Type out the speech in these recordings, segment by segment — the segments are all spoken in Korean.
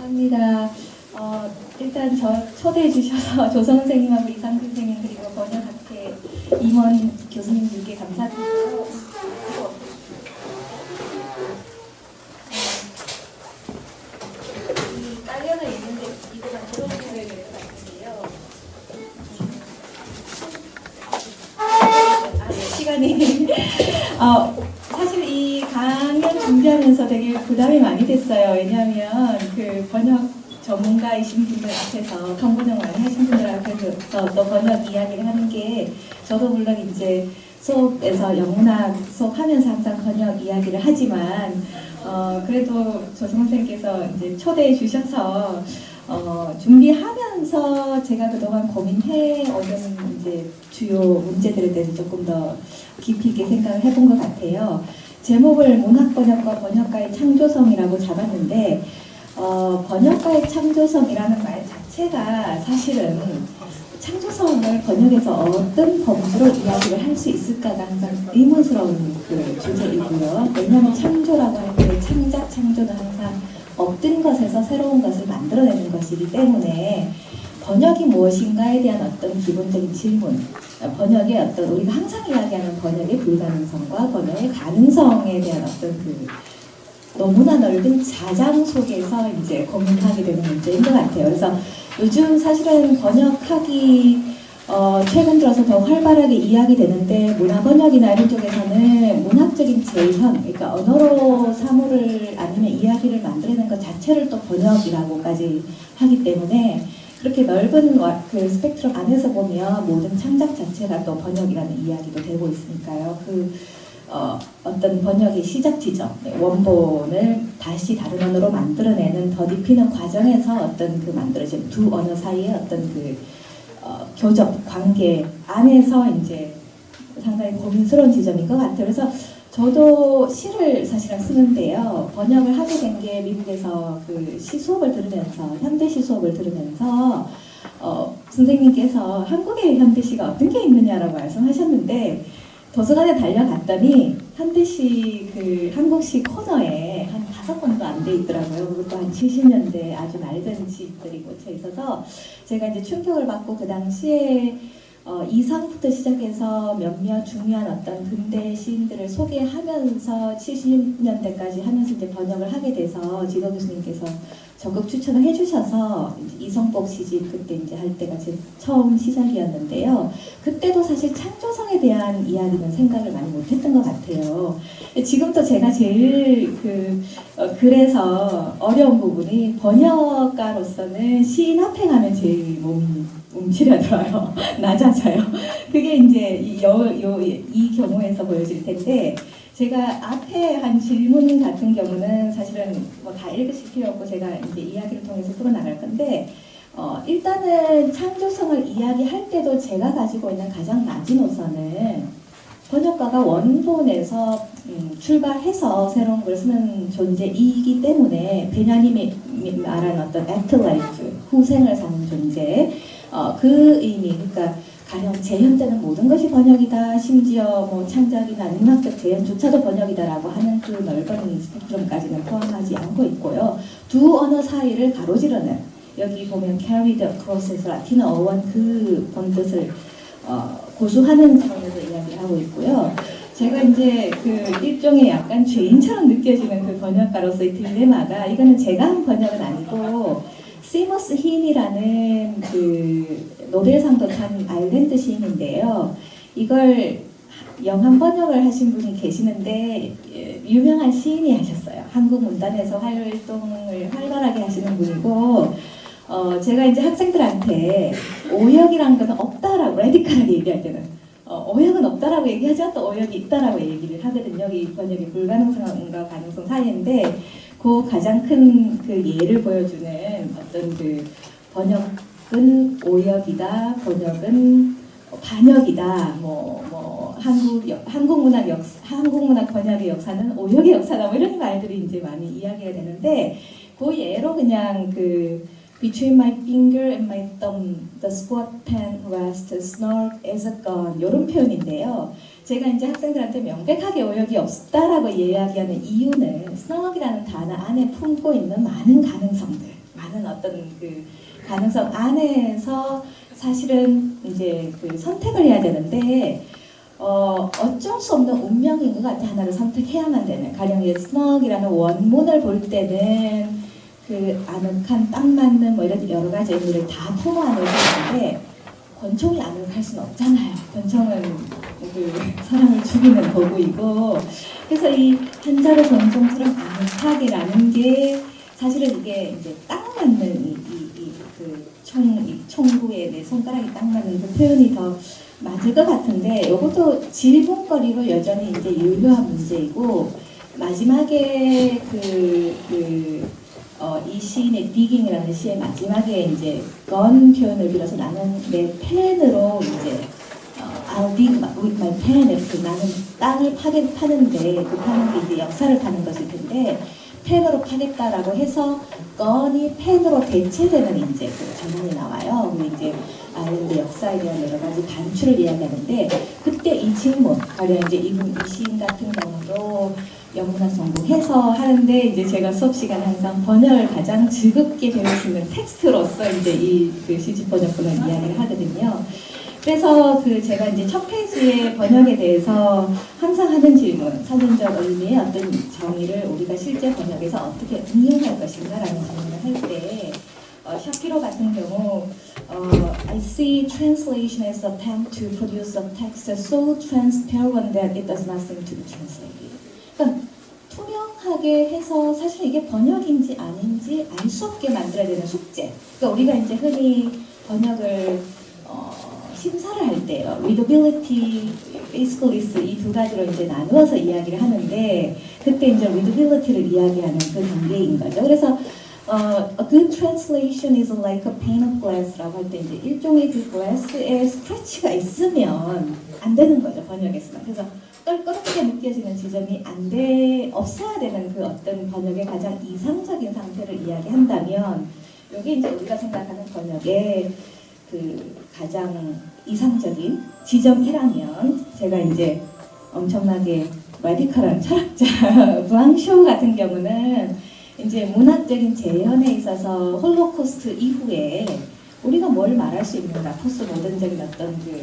감사합니다. 일단 저 초대해 주셔서 조성 선생님하고 이상 선생님 그리고 번역학회 임원 교수님들께 감사드리고요. 이 딸려나 있는데 이거만 들어주셔야 될 것 같은데요. 시간이 사실 이 강연 준비하면서 되게 부담이 많이 됐어요. 왜냐하면 그 번역 전문가이신 분들 앞에서 통번역 많이 하신 분들 앞에서 또 번역 이야기를 하는 게 저도 물론 이제 수업에서 영문학 수업하면서 항상 번역 이야기를 하지만 그래도 조성 선생님께서 이제 초대해 주셔서 준비하면서 제가 그동안 고민해 오는 이제 주요 문제들에 대해서 조금 더 깊이 있게 생각을 해본 것 같아요. 제목을 문학번역과 번역가의 창조성이라고 잡았는데 번역가의 창조성이라는 말 자체가 사실은 창조성을 번역에서 어떤 범주로 이야기를 할 수 있을까가 항상 의문스러운 그 주제이고요. 왜냐하면 창조라고 할 때 창작, 창조는 항상 없던 것에서 새로운 것을 만들어내는 것이기 때문에 번역이 무엇인가에 대한 어떤 기본적인 질문, 번역의 어떤 우리가 항상 이야기하는 번역의 불가능성과 번역의 가능성에 대한 어떤 그 너무나 넓은 자장 속에서 이제 고민하게 되는 문제인 것 같아요. 그래서 요즘 사실은 번역학이 최근 들어서 더 활발하게 이야기되는데 문화번역이나 이런 쪽에서는 문학적인 재현, 그러니까 언어로 사물을 아니면 이야기를 만들어내는 것 자체를 또 번역이라고까지 하기 때문에 그렇게 넓은 그 스펙트럼 안에서 보면 모든 창작 자체가 또 번역이라는 이야기도 되고 있으니까요. 어떤 번역의 시작 지점, 원본을 다시 다른 언어로 만들어내는 더딥히는 과정에서 어떤 그 만들어진 두 언어 사이의 어떤 그 교접, 관계 안에서 이제 상당히 고민스러운 지점인 것 같아요. 그래서 저도 시를 사실은 쓰는데요. 번역을 하게 된 게 미국에서 그 시 수업을 들으면서, 현대시 수업을 들으면서 선생님께서 한국의 현대시가 어떤 게 있느냐라고 말씀하셨는데 도서관에 달려갔더니 현대시 그 한국시 코너에 한 5권도 안 돼 있더라고요. 그것도 한 70년대 아주 낡은 시들이 꽂혀 있어서 제가 이제 충격을 받고 그 당시에 이상부터 시작해서 몇몇 중요한 어떤 근대 시인들을 소개하면서 70년대까지 하면서 이제 번역을 하게 돼서 지도 교수님께서 적극 추천을 해주셔서 이성복 시집 그때 이제 할 때가 제 처음 시작이었는데요. 그때도 사실 창조성에 대한 이야기는 생각을 많이 못했던 것 같아요. 지금도 제가 제일 그래서 어려운 부분이 번역가로서는 시인 앞에 가면 제일 몸이 움츠려들어요. 낮아져요. 그게 이제 이 경우에서 보여질 텐데 제가 앞에 한 질문 같은 경우는 사실은 뭐 다 읽으실 필요 없고 제가 이제 이야기를 통해서 풀어나갈 건데 일단은 창조성을 이야기할 때도 제가 가지고 있는 가장 낮은 우선은 번역가가 원본에서 출발해서 새로운 걸 쓰는 존재이기 때문에 베냐님이 말한 어떤 애프터라이프, 후생을 사는 존재 그 의미, 그러니까 가령 재현되는 모든 것이 번역이다, 심지어 뭐 창작이나 문학적 재현조차도 번역이다라고 하는 그 넓은 스펙트럼까지는 포함하지 않고 있고요. 두 언어 사이를 가로지르는 여기 보면 carried across에서 라틴어 어원 그 본뜻을 고수하는 차원에서 이야기를 하고 있고요. 제가 이제 그 일종의 약간 죄인처럼 느껴지는 그 번역가로서의 딜레마가 이거는 제가 한 번역은 아니고 시머스 힌이라는 그 노벨상도 탄 아일랜드 시인인데요. 이걸 영한 번역을 하신 분이 계시는데 유명한 시인이 하셨어요. 한국 문단에서 활동을 활발하게 하시는 분이고 제가 이제 학생들한테 오역이라는 것은 없다라고 레디컬하게 얘기할 때는 오역은 없다라고 얘기하죠. 또 오역이 있다라고 얘기를 하거든요. 이 번역의 불가능성과 가능성 사이인데 그 가장 큰 그 예를 보여주는 어떤 그 번역은 오역이다, 번역은 반역이다, 한국 문학 번역의 역사는 오역의 역사다, 뭐 이런 말들이 이제 많이 이야기가 되는데 그 예로 그냥 그 Between my finger and my thumb, the squat pen rests snark as a gun 이런 표현인데요. 제가 이제 학생들한테 명백하게 오역이 없다라고 이야기하는 이유는 snark이라는 단어 안에 품고 있는 많은 가능성들, 많은 어떤 그 가능성 안에서 사실은 이제 그 선택을 해야 되는데 어쩔 수 없는 운명인 것 같아. 하나를 선택해야만 되는. 가령 이 스낵이라는 원문을 볼 때는 그 아늑한 딱 맞는 뭐 이런 여러 가지 의미를 다 포함하는 것인데 권총이 아늑할 수는 없잖아요. 권총은 그 사람을 죽이는 도구이고, 그래서 이 한자로 권총처럼 아늑하게라는 게 사실은 이게 이제 딱 맞는 이 총구에 내 손가락이 딱 맞는 그 표현이 더 맞을 것 같은데, 이것도 질문거리로 여전히 이제 유효한 문제이고, 마지막에 이 시인의 디깅이라는 시의 마지막에 이제 건 표현을 빌어서 나는 내 펜으로 이제 I'll dig with my pen 이렇게 나는 땅을 파는데 그 파는 게 이제 역사를 파는 것일 텐데 펜으로 파겠다라고 해서 건이 펜으로 대체되는 이제 그 전환이 나와요. 그리고 이제 아일랜드 역사에 대한 여러 가지 단추를 이야기하는데 그때 이 질문, 가령 이제 이 시인 같은 경우도 영문학 전공해서 하는데 이제 제가 수업 시간에 항상 번역을 가장 즐겁게 배울 수 있는 텍스트로서 이제 이 그 시집 번역본을 이야기를 하거든요. 그래서 그 제가 이제 첫 페이지의 번역에 대해서 항상 하는 질문, 사전적 의미의 어떤 정의를 우리가 실제 번역에서 어떻게 응용할 것인가라는 질문을 할 때 샤피로 같은 경우 I see translation as attempt to produce a text so transparent that it does not seem to be translated. 그러니까 투명하게 해서 사실 이게 번역인지 아닌지 알 수 없게 만들어야 되는 숙제. 그러니까 우리가 이제 흔히 번역을 심사를 할 때요, readability, basicalist 이 두 가지로 이제 나누어서 이야기를 하는데 그때 이제 readability를 이야기하는 그 단계인 거죠. 그래서 a good translation is like a pane of glass라고 할 때 이제 일종의 그 glass에 스크래치가 있으면 안 되는 거죠, 번역에서는. 그래서 껄끄럽게 느껴지는 지점이 없어야 되는 그 어떤 번역의 가장 이상적인 상태를 이야기한다면 이게 이제 우리가 생각하는 번역의 그 가장 이상적인 지점이라면, 제가 이제 엄청나게 라디컬한 철학자 블랑쇼 같은 경우는 이제 문학적인 재현에 있어서 홀로코스트 이후에 우리가 뭘 말할 수 있는가, 포스트 모던적인 어떤 그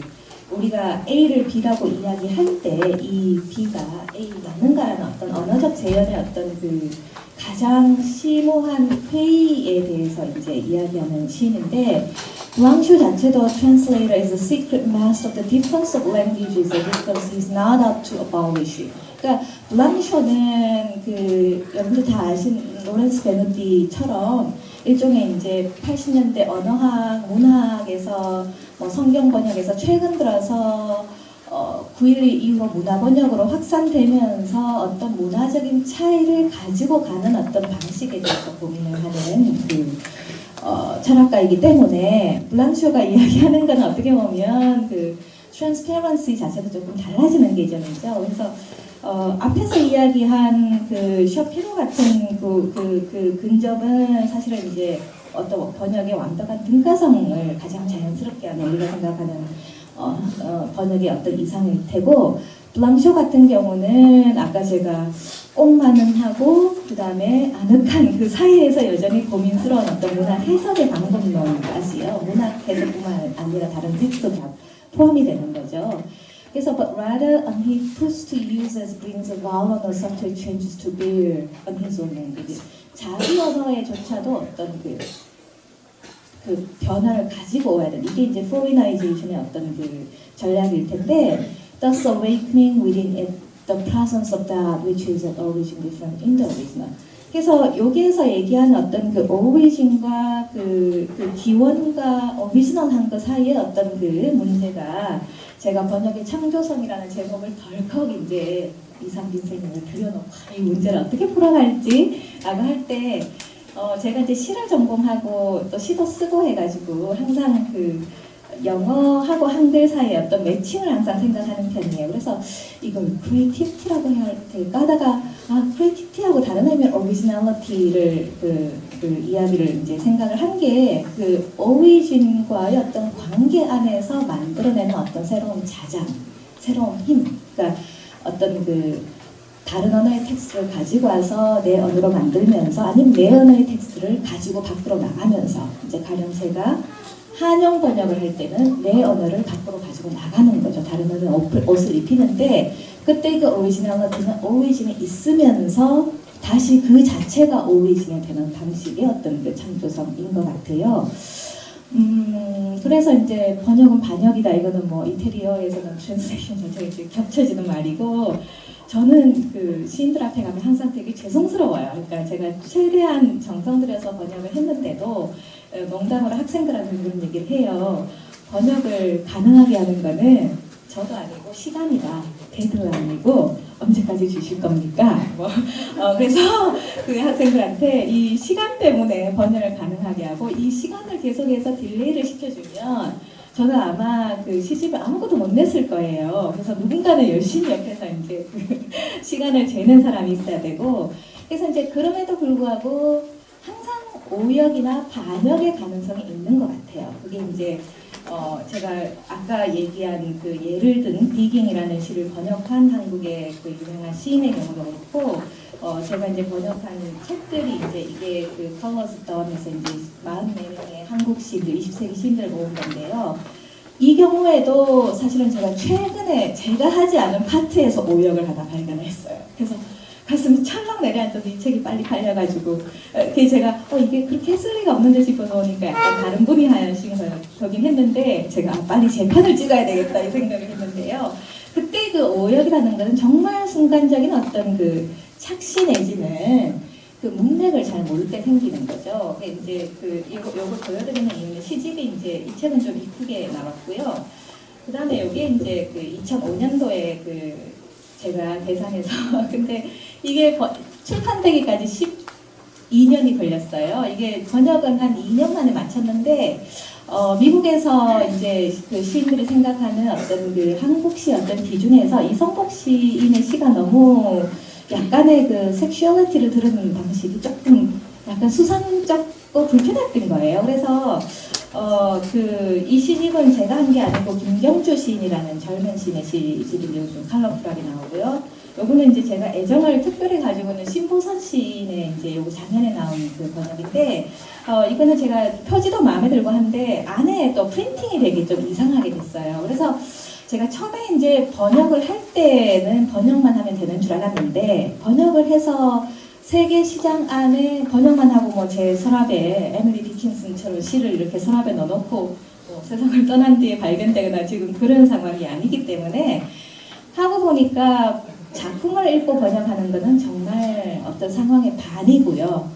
우리가 A를 B라고 이야기할 때 이 B가 A 맞는가라는 어떤 언어적 재현의 어떤 그 가장 심오한 회의에 대해서 이제 이야기하는 시인인데, 블랑쇼 자체도 translator is a secret master of the difference of languages because he's not out to abolish. 그러니까 블랑쇼는 그 여러분들 다 아시는 로렌스 베누티처럼 일종의 이제 80년대 언어학, 문학에서 뭐 성경 번역에서 최근 들어서 9.12 이후로 문화 번역으로 확산되면서 어떤 문화적인 차이를 가지고 가는 어떤 방식에 대해서 고민을 하는 그 철학가이기 때문에 블랑쇼가 이야기하는 건 어떻게 보면 그 transparency 자체도 조금 달라지는 개념이죠. 그래서 앞에서 이야기한 그 샤피로 같은 그 근접은 사실은 이제 어떤 번역의 완벽한 등가성을 가장 자연스럽게 하는 우리가 생각하는 번역의 어떤 이상일 테고, 블랑쇼 같은 경우는 아까 제가 꽁만은 하고 그 다음에 아늑한 그 사이에서 여전히 고민스러운 어떤 문학 해석의 방법론까지요. 문학 해석뿐만 아니라 다른 텍스트도 다 포함이 되는 거죠. 그래서 but rather he puts to use as brings a vowel or subtle changes to bear on his own language. 자기 언어에조차도 어떤 그 변화를 가지고 오야 되는, 이게 이제 foreignization의 어떤 그 전략일 텐데, thus awakening within it the presence of that which is at origin different in the original. 그래서 여기에서 얘기하는 어떤 그 오리진과 그 기원과 오리지널한 것 사이에 어떤 그 문제가, 제가 번역의 창조성이라는 제목을 덜컥 이제 이상빈 선생님을 들여놓고 이 문제를 어떻게 풀어갈지 라고 할 때 제가 이제 시를 전공하고 또 시도 쓰고 해가지고 항상 그 영어하고 한글 사이에 어떤 매칭을 항상 생각하는 편이에요. 그래서 이걸 크리에이티비티라고 해야 될까 하다가 크리에이티비티하고 다른 의미의 오리지널리티를 그 이야기를 이제 생각을 한 게 그 오리진과의 어떤 관계 안에서 만들어내는 어떤 새로운 자장, 새로운 힘, 그러니까 어떤 그 다른 언어의 텍스트를 가지고 와서 내 언어로 만들면서 아니면 내 언어의 텍스트를 가지고 밖으로 나가면서 이제 가령 제가 한영 번역을 할 때는 내 언어를 밖으로 가지고 나가는 거죠. 다른 언어는 옷을 입히는데 그때 그 오리지널이 있으면서 다시 그 자체가 오리지널 되는 방식의 어떤 그 창조성인 것 같아요. 그래서 이제 번역은 반역이다. 이거는 뭐 이태리어에서는 트랜스레이션 자체가 이제 겹쳐지는 말이고 저는 그 시인들 앞에 가면 항상 되게 죄송스러워요. 그러니까 제가 최대한 정성 들여서 번역을 했는데도 농담으로 학생들한테 그런 얘기를 해요. 번역을 가능하게 하는 거는 저도 아니고 시간이다. 데드라인이고 언제까지 주실 겁니까? 그래서 그 학생들한테 이 시간 때문에 번역을 가능하게 하고 이 시간을 계속해서 딜레이를 시켜주면 저는 아마 그 시집을 아무것도 못 냈을 거예요. 그래서 누군가는 열심히 옆에서 이제 그 시간을 재는 사람이 있어야 되고 그래서 이제 그럼에도 불구하고 항상 오역이나 반역의 가능성이 있는 것 같아요. 그게 이제 제가 아까 얘기한 그 예를 든 디깅이라는 시를 번역한 한국의 그 유명한 시인의 경우도 그렇고 제가 이제 번역한 책들이 이제 이게 그 Colors of Dawn에서 이제 44명의 한국 시인들, 20세기 시인들 모은 건데요. 이 경우에도 사실은 제가 최근에 제가 하지 않은 파트에서 오역을 하나 발견했어요. 그래서 가슴이 철렁 내려앉아서 이 책이 빨리 팔려가지고 제가 이게 그렇게 했을 리가 없는데 싶어서 오니까 약간 다른 분이 하시면서 거긴 했는데 제가 빨리 제 편을 찍어야 되겠다 이 생각을 했는데요. 그때 그 오역이라는 것은 정말 순간적인 어떤 그 착시 내지는 그 문맥을 잘 모를 때 생기는 거죠. 이제 요거 보여드리는 이유는 시집이 이제 이 책은 좀 이쁘게 나왔고요. 그 다음에 여기에 이제 그 2005년도에 그 제가 대상에서 근데 이게 출판되기까지 12년이 걸렸어요. 이게 번역은 한 2년 만에 마쳤는데 미국에서 이제 그 시인들이 생각하는 어떤 그 한국시 어떤 기준에서 이성복 시인의 시가 너무 약간의 그 섹슈얼리티를 드러내는 방식이 조금 약간 수상쩍고 불편했던 거예요. 그래서 이 시집은 제가 한 게 아니고 김경주 시인이라는 젊은 시인의 시집인데 좀 컬러풀하게 나오고요. 요거는 이제 제가 애정을 특별히 가지고 있는 신보선 시인의 이제 요거 작년에 나온 그 번역인데 이거는 제가 표지도 마음에 들고 한데 안에 또 프린팅이 되게 좀 이상하게 됐어요. 그래서 제가 처음에 이제 번역을 할 때는 번역만 하면 되는 줄 알았는데 번역을 해서 세계 시장 안에 번역만 하고 뭐 제 서랍에 에밀리 디킨슨처럼 시를 이렇게 서랍에 넣어놓고 세상을 떠난 뒤에 발견되거나 지금 그런 상황이 아니기 때문에 하고 보니까 작품을 읽고 번역하는 것은 정말 어떤 상황의 반이고요.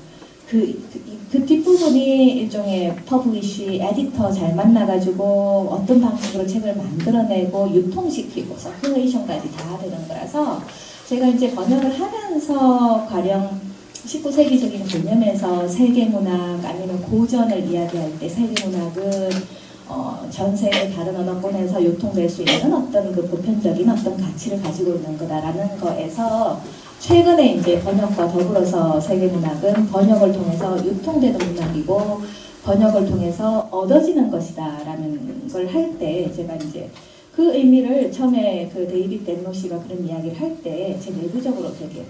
그 뒷부분이 일종의 퍼블리쉬, 에디터 잘 만나가지고 어떤 방식으로 책을 만들어내고 유통시키고 서큘레이션까지 다 되는 거라서 제가 이제 번역을 하면서 가령 19세기적인 개념에서 세계문학 아니면 고전을 이야기할 때 세계문학은 전 세계 다른 언어권에서 유통될 수 있는 어떤 그 보편적인 어떤 가치를 가지고 있는 거다라는 거에서 최근에 이제 번역과 더불어서 세계문학은 번역을 통해서 유통되는 문학이고 번역을 통해서 얻어지는 것이다라는 걸 할 때 제가 이제 그 의미를 처음에 그 데이빗 댄로 씨가 그런 이야기를 할 때 제 내부적으로 되게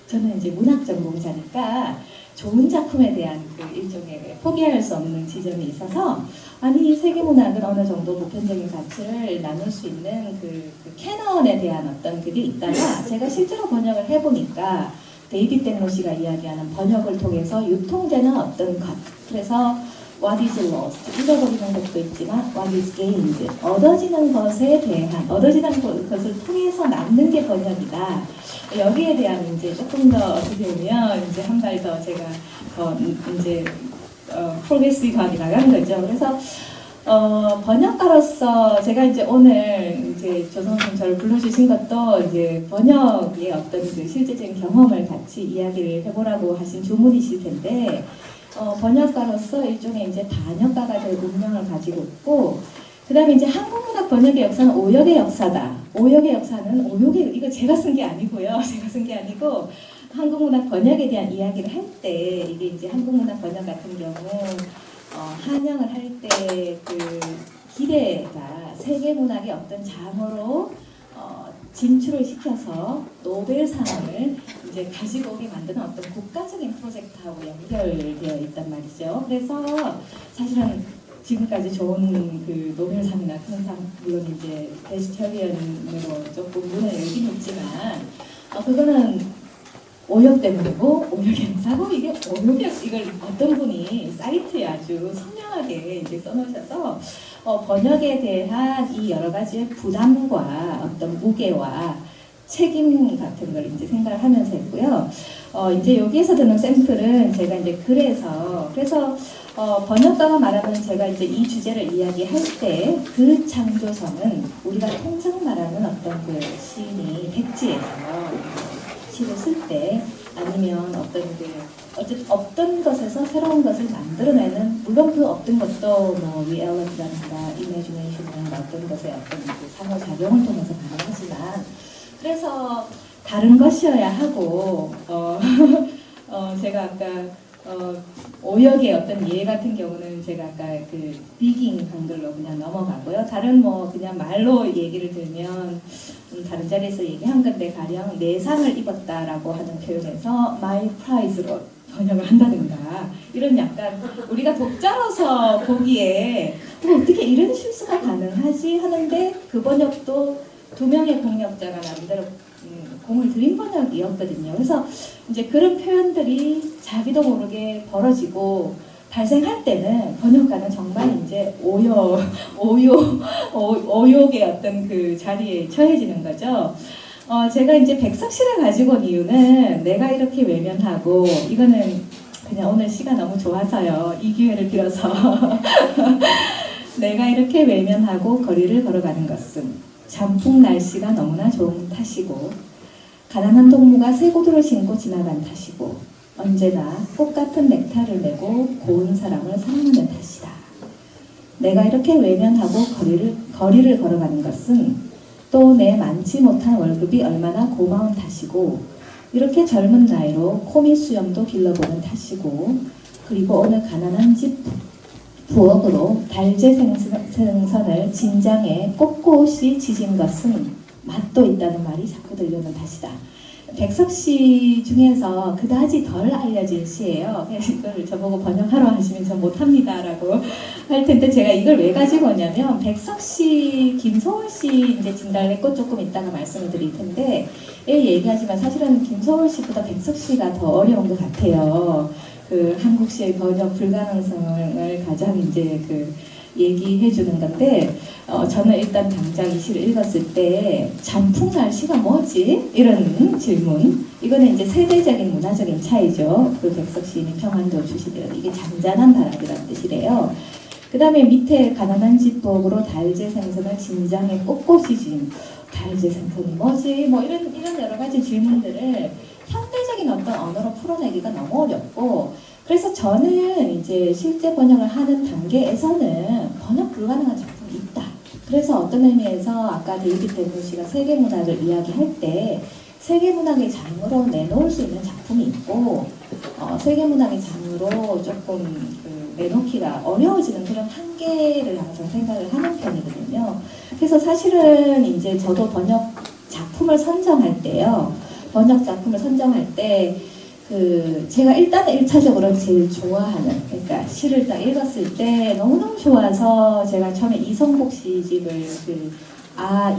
저는 이제 문학 전공자니까 좋은 작품에 대한 그 일종의 포기할 수 없는 지점이 있어서 아니 세계문학은 어느 정도 보편적인 가치를 나눌 수 있는 그 캐논에 대한 어떤 그게 있다가 제가 실제로 번역을 해보니까 데이빗 댄로 씨가 이야기하는 번역을 통해서 유통되는 어떤 것 그래서 What is lost? 잃어버리는 것도 있지만 What is gained? 얻어지는 것에 대한 얻어지는 것을 통해서 남는 게 번역이다. 여기에 대한 이제 조금 더 어떻게 보면 이제 한 발 더 제가 이제 프로그레시브하게 나간 거죠. 그래서 번역가로서 제가 이제 오늘 이제 조성님 저를 불러주신 것도 이제 번역의 어떤 그 실제적인 경험을 같이 이야기를 해보라고 하신 주문이실 텐데. 번역가로서 일종의 이제 단역가가 될 운명을 가지고 있고, 그 다음에 이제 한국문학 번역의 역사는 오역의 역사다. 오역의 역사는 이거 제가 쓴 게 아니고요. 제가 쓴 게 아니고, 한국문학 번역에 대한 이야기를 할 때, 이게 이제 한국문학 번역 같은 경우, 한영을 할 때 그 기대가 세계문학의 어떤 장으로, 진출을 시켜서 노벨상을 이제 가지고 오게 만드는 어떤 국가적인 프로젝트하고 연결되어 있단 말이죠. 그래서 사실은 지금까지 좋은 그 노벨상이나 큰 상, 물론 이제 베지터리언으로 조금 문을 열긴 있지만, 그거는 오역 때문이고, 오역의 행사고, 이게 오역이, 이걸 어떤 분이 사이트에 아주 선명하게 이제 써놓으셔서, 번역에 대한 이 여러 가지의 부담과 어떤 무게와 책임 같은 걸 이제 생각을 하면서 했고요. 이제 여기에서 드는 샘플은 제가 이제 그래서 번역가가 말하는 제가 이제 이 주제를 이야기할 때 그 창조성은 우리가 통상 말하는 어떤 그 시인이 백지에서 시를 쓸 때 아니면 어쨌든 없던 것에서 새로운 것을 만들어내는, 물론 그 없던 것도 뭐 리얼리티라든가 이미지네이션이나 어떤 것의 어떤 그 상호작용을 통해서 가능하지만, 그래서 다른 것이어야 하고 제가 아까 오역의 어떤 예 같은 경우는 제가 아까 그 비깅 한글로 그냥 넘어가고요. 다른 뭐 그냥 말로 얘기를 들면 다른 자리에서 얘기한 건데, 가령 내 상을 입었다라고 하는 표현에서 my prize로 번역을 한다든가, 이런 약간 우리가 독자로서 보기에 어떻게 이런 실수가 가능하지 하는데, 그 번역도 두 명의 공역자가 나름대로 공을 들인 번역이었거든요. 그래서 이제 그런 표현들이 자기도 모르게 벌어지고 발생할 때는 번역가는 정말 이제 오욕의 어떤 그 자리에 처해지는 거죠. 제가 이제 백석시를 가지고 온 이유는, 내가 이렇게 외면하고, 이거는 그냥 오늘 시가 너무 좋아서요. 이 기회를 빌어서 내가 이렇게 외면하고 거리를 걸어가는 것은 잠풍 날씨가 너무나 좋은 탓이고, 가난한 동무가 새 구두를 신고 지나간 탓이고, 언제나 꽃같은 넥타이를 메고 고운 사람을 사랑하는 탓이다. 내가 이렇게 외면하고 거리를 걸어가는 것은 또 내 많지 못한 월급이 얼마나 고마운 탓이고, 이렇게 젊은 나이로 코미 수염도 길러보는 탓이고, 그리고 오늘 가난한 집 부엌으로 달제 생선을 진장에 꼿꼿이 지진 것은 맛도 있다는 말이 자꾸 들려오는 탓이다. 백석시 중에서 그다지 덜 알려진 시예요. 이걸 저보고 번역하러 하시면 저 못합니다라고 할 텐데, 제가 이걸 왜 가지고 오냐면, 백석시, 김소월 씨 이제 진달래꽃 조금 이따가 말씀을 드릴 텐데 얘기하지만, 사실은 김소월 씨보다 백석시가 더 어려운 것 같아요. 그 한국시의 번역 불가능성을 가장 이제 그 얘기해 주는 건데, 저는 일단 당장 이 시를 읽었을 때 잠풍 날씨가 뭐지? 이런 질문. 이거는 이제 세대적인 문화적인 차이죠. 그 백석 시인이 평안도 출신이라 이게 잔잔한 바람이라는 뜻이래요. 그 다음에 밑에 가난한 집 부엌으로 달제 생선을 진장에 꼿꼿이 진, 달제 생선이 뭐지? 뭐 이런 여러 가지 질문들을 현대적인 어떤 언어로 풀어내기가 너무 어렵고, 그래서 저는 이제 실제 번역을 하는 단계에서는 번역 불가능한 작품이 있다. 그래서 어떤 의미에서 아까 데이비드 댄슨 씨가 세계문학을 이야기할 때 세계문학의 장으로 내놓을 수 있는 작품이 있고, 세계문학의 장으로 조금 내놓기가 어려워지는 그런 한계를 항상 생각을 하는 편이거든요. 그래서 사실은 이제 저도 번역 작품을 선정할 때요. 번역 작품을 선정할 때 제가 일단은 1차적으로 제일 좋아하는, 그러니까 시를 딱 읽었을 때 너무너무 좋아서, 제가 처음에 이성복 시집을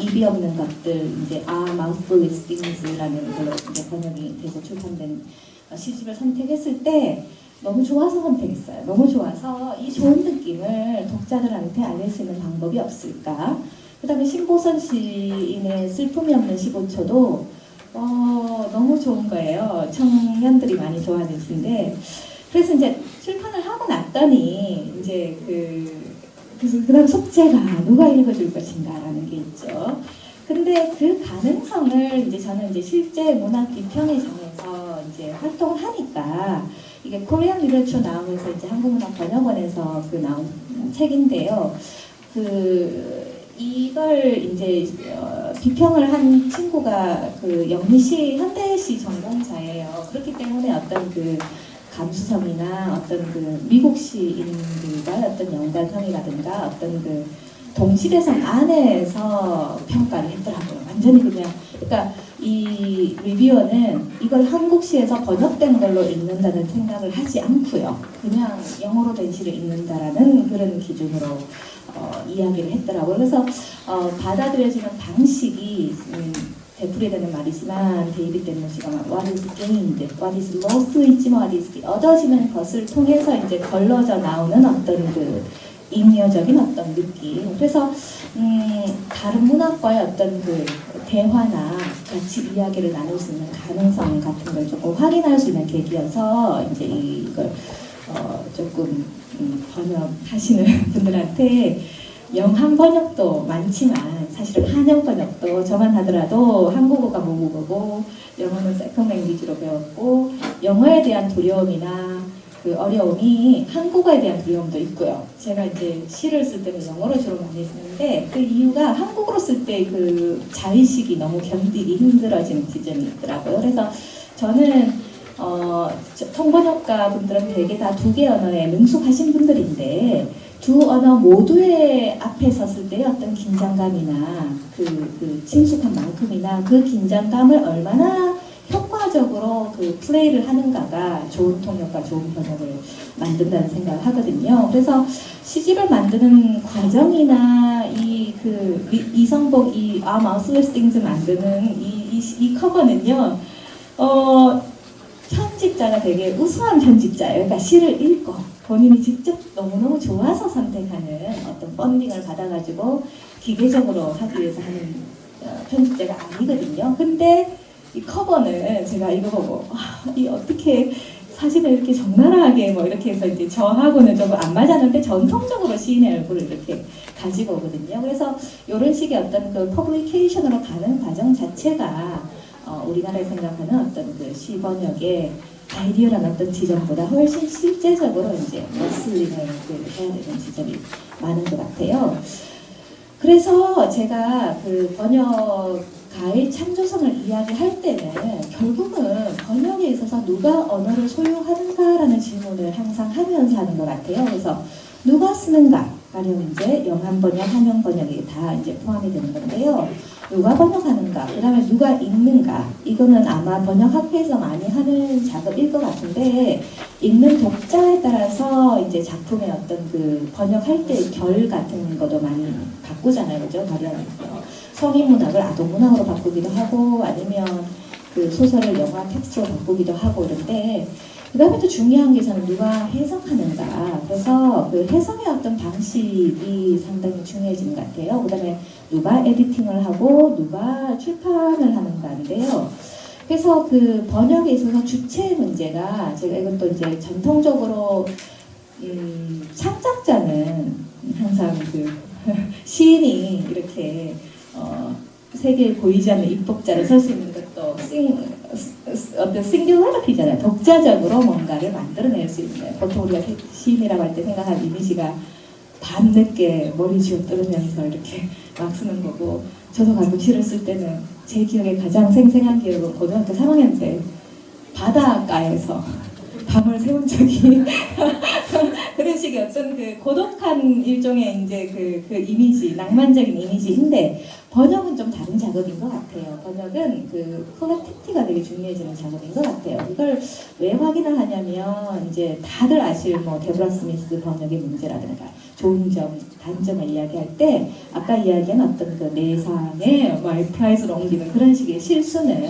입이 없는 것들, 이제 Mouthful Things라는 걸로 이제 번역이 돼서 출판된 시집을 선택했을 때 너무 좋아서 선택했어요. 너무 좋아서 이 좋은 느낌을 독자들한테 알릴 수 있는 방법이 없을까? 그 다음에 신보선 시인의 슬픔이 없는 15초도 너무 좋은 거예요. 청년들이 많이 좋아하는 시인데, 그래서 이제 출판을 하고 났더니 이제 그다음 속죄가 누가 읽어줄 것인가라는 게 있죠. 근데 그 가능성을 이제 저는 이제 실제 문학 비평의 장에서 이제 활동을 하니까, 이게 코리안 리터처 나오면서 이제 한국문학 번역원에서 나온 책인데요. 이걸 이제 비평을 한 친구가 영미시 현대시 전공자예요. 그렇기 때문에 어떤 감수성이나 어떤 미국 시인들과 어떤 연관성이라든가 어떤 동시대성 안에서 평가를 했더라고요. 완전히 그냥 그러니까 이 리뷰어는 이걸 한국시에서 번역된 걸로 읽는다는 생각을 하지 않고요. 그냥 영어로 된 시를 읽는다라는 그런 기준으로 이야기를 했더라고요. 그래서 받아들여지는 방식이 되풀이되는 말이지만 데이빗 댄모시가 what is gained, what is lost 있지만 what is 얻어지는 것을 통해서 이제 걸러져 나오는 어떤 그 잉여적인 어떤 느낌. 그래서 다른 문학과의 어떤 그 대화나 같이 이야기를 나눌 수 있는 가능성 같은 걸 조금 확인할 수 있는 계기여서 이제 이걸 조금 번역하시는 분들한테 영한 번역도 많지만 사실은 한영 번역도 저만 하더라도 한국어가 모국어고 영어는 세컨 랭귀지로 배웠고 영어에 대한 두려움이나 그 어려움이 한국어에 대한 두려움도 있고요. 제가 이제 시를 쓸 때는 영어로 주로 많이 쓰는데 그 이유가 한국어로 쓸 때 그 자의식이 너무 견디기 힘들어지는 지점이 있더라고요. 그래서 저는 통번역가 분들은 대개 다 두 개 언어에 능숙하신 분들인데 두 언어 모두의 앞에 섰을 때의 어떤 긴장감이나 그 친숙한 만큼이나 그 긴장감을 얼마나 효과적으로 그 플레이를 하는가가 좋은 통역과 좋은 번역을 만든다는 생각을 하거든요. 그래서 시집을 만드는 과정이나 이성복 마우스레스 띵즈 만드는 이 커버는요, 편집자가 되게 우수한 편집자예요. 그러니까 시를 읽고 본인이 직접 너무너무 좋아서 선택하는 어떤 펀딩을 받아가지고 기계적으로 하기 위해서 하는 편집자가 아니거든요. 근데 이 커버는 제가 이거 보고 이 어떻게 사진을 이렇게 적나라하게 뭐 이렇게 해서 이제 저하고는 조금 안 맞았는데 전통적으로 시인의 얼굴을 이렇게 가지고 오거든요. 그래서 이런 식의 어떤 그 퍼블리케이션으로 가는 과정 자체가 우리나라에 생각하는 어떤 그 시 번역의 아이디어라는 어떤 지점보다 훨씬 실제적으로 이제 머슬링을 해야 되는 지점이 많은 것 같아요. 그래서 제가 그 번역가의 창조성을 이야기할 때는 결국은 번역에 있어서 누가 언어를 소유하는가라는 질문을 항상 하면서 하는 것 같아요. 그래서 누가 쓰는가? 가령 이제 영한 번역, 한영 번역이 다 이제 포함이 되는 건데요. 누가 번역하는가? 그 다음에 누가 읽는가? 이거는 아마 번역학회에서 많이 하는 작업일 것 같은데 읽는 독자에 따라서 이제 작품의 어떤 그 번역할 때의 결 같은 것도 많이 바꾸잖아요. 그죠? 가령 성인문학을 아동문학으로 바꾸기도 하고 아니면 그 소설을 영화 텍스트로 바꾸기도 하고 이런데 그 다음에 또 중요한 게 저는 누가 해석하는가. 그래서 그 해석의 어떤 방식이 상당히 중요해지는 것 같아요. 그 다음에 누가 에디팅을 하고 누가 출판을 하는가인데요. 그래서 그 번역에 있어서 주체 문제가 제가 이것도 이제 전통적으로 창작자는 항상 그 시인이 이렇게 세계에 보이지 않는 입법자로 설 수 있는 것도 어떤 싱귤러리티잖아요. 독자적으로 뭔가를 만들어낼 수 있는. 보통 우리가 시인이라고 할 때 생각하는 이미지가 밤늦게 머리 쥐어뜯으면서 이렇게 막 쓰는 거고 저도 가끔 시를 쓸 때는 제 기억에 가장 생생한 기억은 고등학교 3학년 때 바닷가에서 밤을 새운 적이 그런 식의 어떤 그 고독한 일종의 이제 그 이미지, 낭만적인 이미지인데 번역은 좀 다른 작업인 것 같아요. 번역은 그 콜렉티비티가 되게 중요해지는 작업인 것 같아요. 이걸 왜 확인을 하냐면 이제 다들 아실 뭐 데브라 스미스 번역의 문제라든가 좋은 점, 단점을 이야기할 때 아까 이야기한 어떤 그 내상의 마이 프라이즈를 옮기는 그런 식의 실수는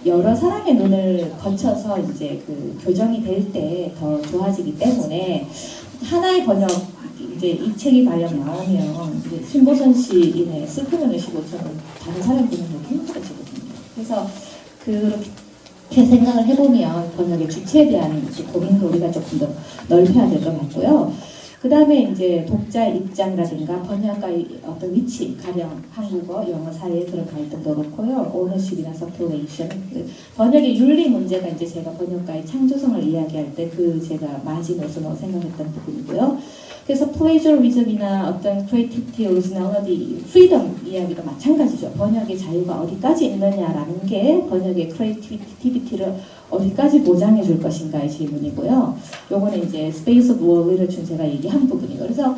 여러 사람의 눈을 거쳐서 이제 그 교정이 될 때 더 좋아지기 때문에 하나의 번역 이제 이 책이 과연 나오면 이제 신보선 시인의 슬픔을 내시고 저는 다른 사람 보는 게 힘들어지거든요. 그래서 그렇게 생각을 해보면 번역의 주체에 대한 고민도 우리가 조금 더 넓혀야 될 것 같고요. 그 다음에 이제 독자 입장이라든가 번역가의 어떤 위치, 가령 한국어, 영어 사이의 그런 갈등도 그렇고요. 오너십이나 서큘레이션, 번역의 윤리 문제가 이제 제가 번역가의 창조성을 이야기할 때 그 제가 마지노선으로 생각했던 부분이고요. 그래서 플레저리즘이나 어떤 크리에이티비티, 오리지널리티, 프리덤 이야기도 마찬가지죠. 번역의 자유가 어디까지 있느냐라는 게 번역의 크리에이티비티를 어디까지 보장해 줄 것인가의 질문이고요. 요거는 이제 스페이스 오브 월 리터처 제가 얘기한 부분이고 그래서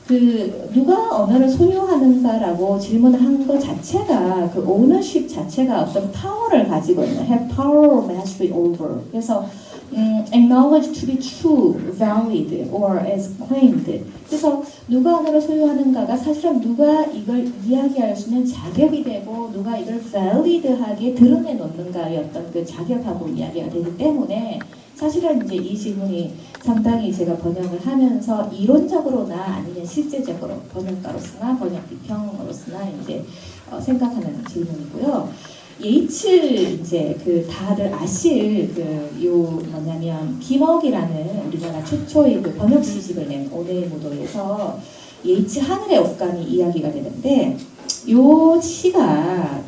그 누가 언어를 소유하는가라고 질문을 한 것 자체가 그 ownership 자체가 어떤 파워를 가지고 있는 have power mastery over. 그래서 acknowledged to be true, valid, or as claimed. 그래서 누가 언어를 소유하는가가 사실은 누가 이걸 이야기할 수 있는 자격이 되고 누가 이걸 valid하게 드러내놓는가의 어떤 그 자격하고 이야기가 되기 때문에 사실은 이제 이 질문이 상당히 제가 번역을 하면서 이론적으로나 아니면 실제적으로 번역가로서나 번역 비평으로서나 이제 생각하는 질문이고요. 예이츠 이제 그 다들 아실 요 뭐냐면 김억이라는 우리나라 최초의 그 번역 시집을 낸 오네의 무도에서 예이츠 하늘의 옷감이 이야기가 되는데 요 시가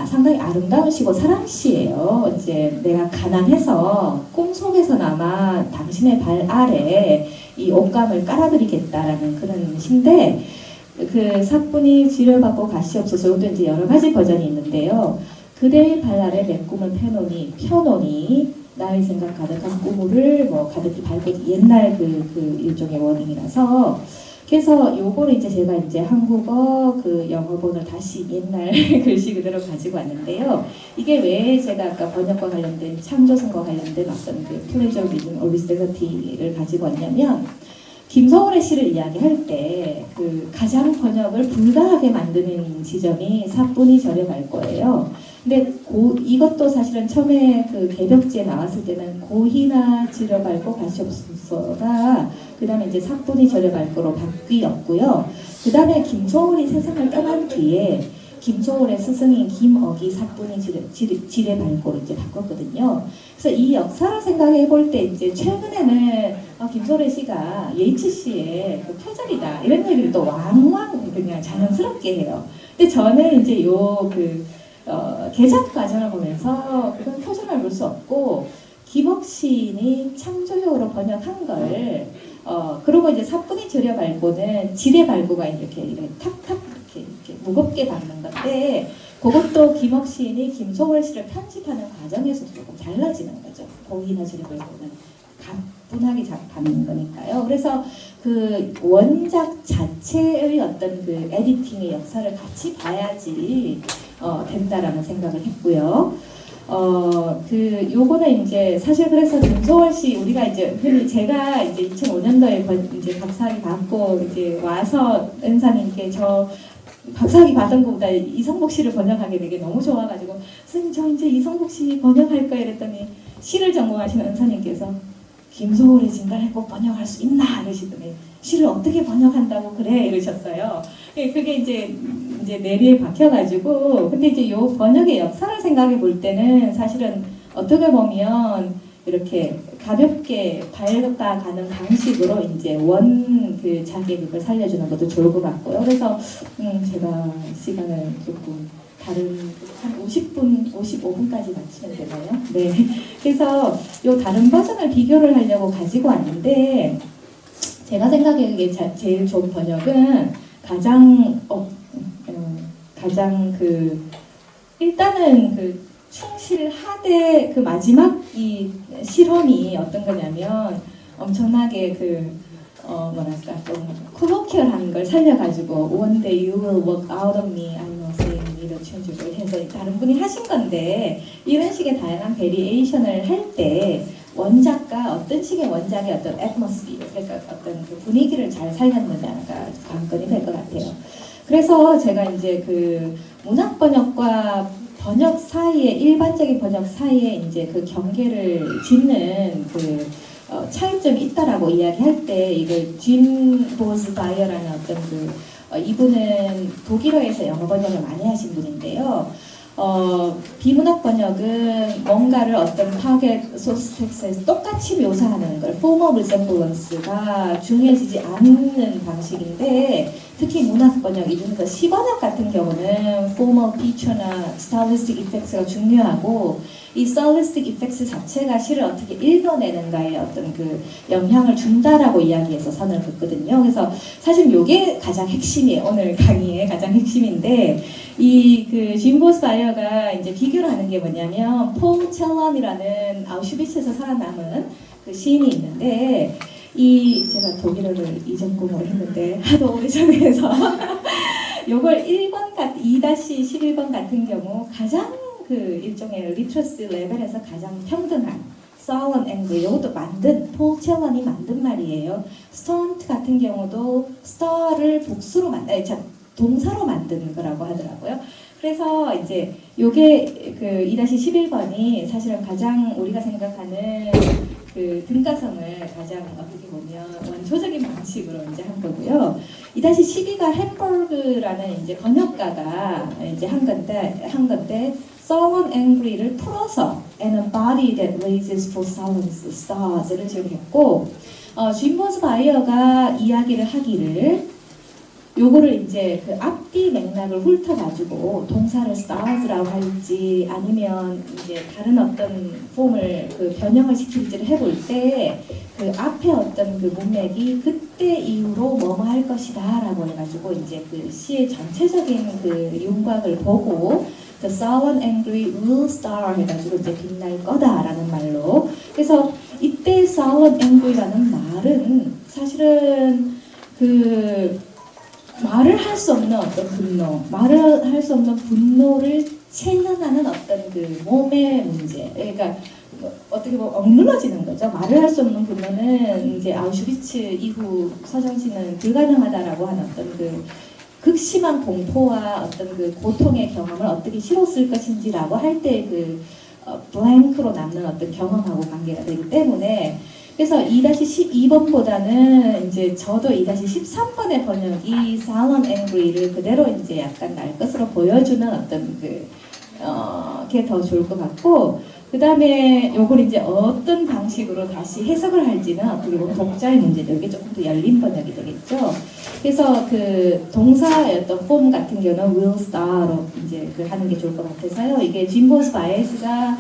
상당히 아름다운 시고 사랑시예요. 이제 내가 가난해서 꿈속에서나마 당신의 발 아래 이 옷감을 깔아드리겠다라는 그런 시인데 그 사뿐히 지려받고 가시옵소서. 이것도 이제 여러 가지 버전이 있는데요. 그대의 발 아래 내 꿈을 펴노니 나의 생각 가득한 꿈을 뭐 가득히 밟고 옛날 그 일종의 워딩이라서 그래서 요거를 이제 제가 이제 한국어 그 영어본을 다시 옛날 글씨 그대로 가지고 왔는데요. 이게 왜 제가 아까 번역과 관련된 창조성과 관련된 어떤 그 플레저어 리듬 오리지널리티를 가지고 왔냐면 김서울의 시를 이야기할 때 그 가장 번역을 불가하게 만드는 지점이 사뿐히 절에 갈 거예요. 근데 이것도 사실은 처음에 그 개벽지에 나왔을 때는 고희나 지려밟고 가시옵소서가 그 다음에 이제 사뿐히 절여밟고로 바뀌었고요. 그 다음에 김소월이 세상을 떠난 뒤에 김소월의 스승인 김억이 사뿐히 지려밟고로 이제 바꿨거든요. 그래서 이 역사를 생각해 볼 때 이제 최근에는 김소월의 시가 예이츠 씨의 그 표절이다 이런 얘기를 또 왕왕 그냥 자연스럽게 해요. 근데 저는 이제 개작 과정을 보면서 그건 표절을 볼 수 없고 김억 시인이 창조적으로 번역한 걸 그리고 이제 사뿐히 절여밟고는 지뢰밟고가 이렇게 탁탁 이렇게 무겁게 박는 건데 그것도 김억 시인이 김소월 시를 편집하는 과정에서도 조금 달라지는 거죠. 고기나 지뢰밟고는 가뿐하게 박는 거니까요. 그래서 그 원작 자체의 어떤 그 에디팅의 역사를 같이 봐야지 된다라는 생각을 했고요. 요거는 이제 사실 그래서 김소월 씨 우리가 이제 흔히 제가 이제 2005년도에 이제 박사학위 받고 이제 와서 은사님께 저 박사학위 받은 것보다 이성복 씨를 번역하게 되게 너무 좋아가지고 선생님 저 이제 이성복 씨 번역할 거예요 이랬더니 시를 전공하시는 은사님께서 김소월의 진달래 꼭 번역할 수 있나 이러시더니 시를 어떻게 번역한다고 그래 이러셨어요. 그게 이제 내리에 박혀가지고 근데 이제 요 번역의 역사를 생각해 볼 때는 사실은 어떻게 보면 이렇게 가볍게 밝아가는 방식으로 이제 그 자기의 그걸 살려주는 것도 좋을 것 같고요. 그래서 제가 시간을 조금 다른 한 50분, 55분까지 맞추면 되나요? 네. 그래서 요 다른 버전을 비교를 하려고 가지고 왔는데 제가 생각하기에 제일 좋은 번역은 가장 일단은 충실하되 그 마지막 이 실험이 어떤 거냐면 엄청나게 뭐랄까 좀 콜로키얼한 걸 살려가지고 One day you will walk out of me, I know saying little changeable 해서 다른 분이 하신 건데 이런 식의 다양한 베리에이션을 할 때 원작과 어떤 식의 원작의 어떤 atmosphere 그러니까 어떤 그 분위기를 잘 살렸느냐가 관건이 될 것 같아요. 그래서 제가 이제 그 문학 번역과 번역 사이에 일반적인 번역 사이에 이제 그 경계를 짓는 차이점이 있다라고 이야기할 때 이걸 짐 보스 바이어라는 어떤 이분은 독일어에서 영어 번역을 많이 하신 분인데요. 비문학 번역은 뭔가를 어떤 타겟 소스 텍스트에서 똑같이 묘사하는 걸 formal resemblance가 중요해지지 않는 방식인데 특히 문학 번역, 이 중에서 시번역 같은 경우는 formal feature나 stylistic effects가 중요하고 이 stylistic effects 자체가 시를 어떻게 읽어내는가에 어떤 그 영향을 준다라고 이야기해서 선을 긋거든요. 그래서 사실 이게 가장 핵심이에요. 오늘 강의의 가장 핵심인데 이 짐보스 바이어가 이제 비교를 하는 게 뭐냐면 폴 첼런이라는 아우슈비츠에서 살아남은 그 시인이 있는데 제가 독일어를 이전공으로 했는데 하도 오래전에 해서 요걸 2-11번 같은 경우 가장 그 일종의 리트러시 레벨에서 가장 평등한 sullen angry, 이것도 폴 첼런이 만든 말이에요. 스턴트 같은 경우도 star를 동사로 만드는 거라고 하더라고요. 그래서 이제 요게 그 2-11번이 사실은 가장 우리가 생각하는 그 등가성을 가장 어떻게 보면 원초적인 방식으로 이제 한 거고요. 2-12가 햄버그라는 이제 번역가가 이제 한 건데 sullen angry를 풀어서 and a body that raises for sullen stars를 지역했고 짐보스 바이어가 이야기를 하기를 요거를 이제 그 앞뒤 맥락을 훑어가지고 동사를 stars라고 할지 아니면 이제 다른 어떤 폼을 그 변형을 시킬지를 해볼 때 그 앞에 어떤 그 문맥이 그때 이후로 뭐뭐 할 것이다라고 해가지고 이제 그 시의 전체적인 그 윤곽을 보고 The sullen angry will star 해가지고 이제 빛날 거다라는 말로. 그래서 이때 sullen angry라는 말은 사실은 그 말을 할 수 없는 어떤 분노, 말을 할 수 없는 분노를 체현하는 어떤 그 몸의 문제. 그러니까 어떻게 보면 억눌러지는 거죠. 말을 할 수 없는 분노는 이제 아우슈비츠 이후 서정시는 불가능하다라고 하는 어떤 그 극심한 공포와 어떤 그 고통의 경험을 어떻게 치렀을 것인지라고 할 때 그 블랭크로 남는 어떤 경험하고 관계가 되기 때문에 그래서 2-12번보다는 이제 저도 2-13번의 번역이 Sullen Angry를 그대로 이제 약간 날 것으로 보여주는 어떤 게 더 좋을 것 같고 그 다음에 요걸 이제 어떤 방식으로 다시 해석을 할지는 어떻게 보면 독자의 문제죠. 이게 조금 더 열린 번역이 되겠죠. 그래서 그 동사의 어떤 폼 같은 경우는 will star로 이제 그 하는 게 좋을 것 같아서요. 이게 짐보스 바이스가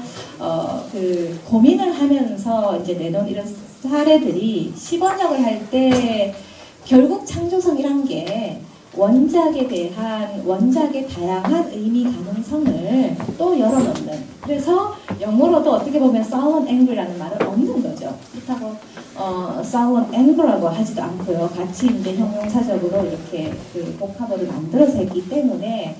그 고민을 하면서 이제 내놓은 이런 사례들이 시번역을 할 때 결국 창조성이란 게 원작의 다양한 의미 가능성을 또 열어놓는. 그래서 영어로도 어떻게 보면 sullen angry라는 말은 없는 거죠. 그렇다고 sullen anger라고 하지도 않고요. 같이 이제 형용사적으로 이렇게 그 복합어를 만들어서 했기 때문에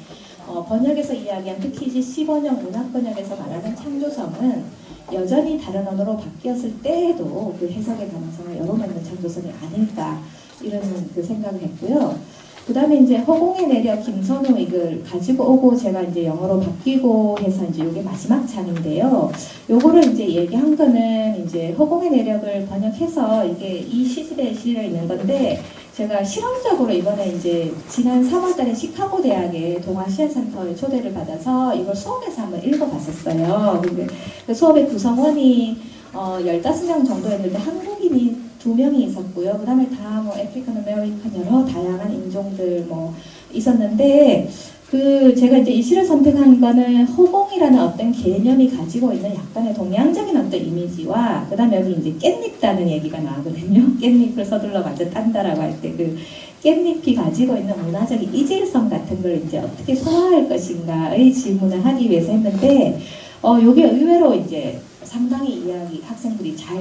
번역에서 이야기한 특히 이제 시번역 문학 번역에서 말하는 창조성은 여전히 다른 언어로 바뀌었을 때에도 그 해석의 가능성을 열어놓는 창조성이 아닐까 이런 그 생각을 했고요. 그 다음에 이제 허공의 내력 김선호 이걸 가지고 오고 제가 이제 영어로 바뀌고 해서 이제 이게 마지막 장인데요. 요거를 이제 얘기한 거는 이제 허공의 내력을 번역해서 이게 이 시집에 실려 있는 건데 제가 실험적으로 이번에 이제 지난 3월달에 시카고 대학의 동아시아 센터에 초대를 받아서 이걸 수업에서 한번 읽어봤었어요. 근데 그 수업의 구성원이 15명 정도였는데 한국인이 2명이 있었고요. 그 다음에 다 뭐 아프리칸 아메리칸 여러 다양한 인종들 뭐 있었는데 그 제가 이제 이 시를 선택한 거는 허공이라는 어떤 개념이 가지고 있는 약간의 동양적인 어떤 이미지와 그 다음에 여기 이제 깻잎 따는 얘기가 나오거든요. 깻잎을 서둘러 완전 딴다라고 할 때 그 깻잎이 가지고 있는 문화적인 이질성 같은 걸 이제 어떻게 소화할 것인가의 질문을 하기 위해서 했는데 요게 의외로 이제 상당히 학생들이 잘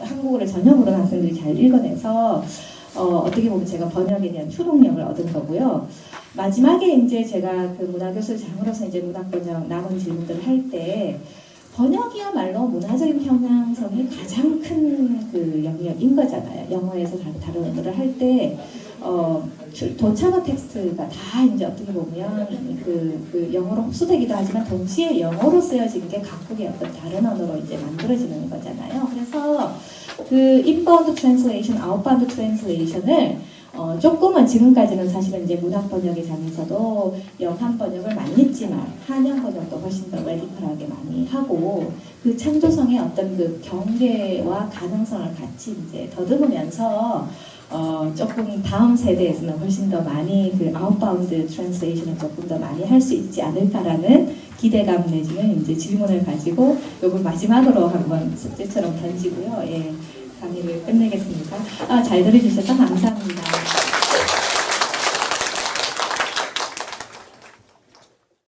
한국어를 전형으로 한 학생들이 잘 읽어내서 어떻게 보면 제가 번역에 대한 추동력을 얻은 거고요. 마지막에 이제 제가 그 문화교수 장으로서 이제 문학 번역 남은 질문들을 할 때 번역이야말로 문화적인 형향성이 가장 큰 그 영역인 거잖아요. 영어에서 다른 언어를 할 때 도차가 텍스트가 다 이제 어떻게 보면 그 영어로 흡수되기도 하지만 동시에 영어로 쓰여진 게 각국의 어떤 다른 언어로 이제 만들어지는 거잖아요. 그래서 그 인바운드 트랜슬레이션, 아웃바운드 트랜슬레이션을 조금은 지금까지는 사실은 이제 문학 번역의 장에서도 영한 번역을 많이 했지만 한영 번역도 훨씬 더 레디컬하게 많이 하고 그 창조성의 어떤 그 경계와 가능성을 같이 이제 더듬으면서 조금 다음 세대에서는 훨씬 더 많이 그 아웃바운드 트랜슬레이션을 조금 더 많이 할 수 있지 않을까라는 기대감 내지는 이제 질문을 가지고 요걸 마지막으로 한번 숙제처럼 던지고요. 예, 강의를 끝내겠습니다. 잘 들어주셔서 감사합니다.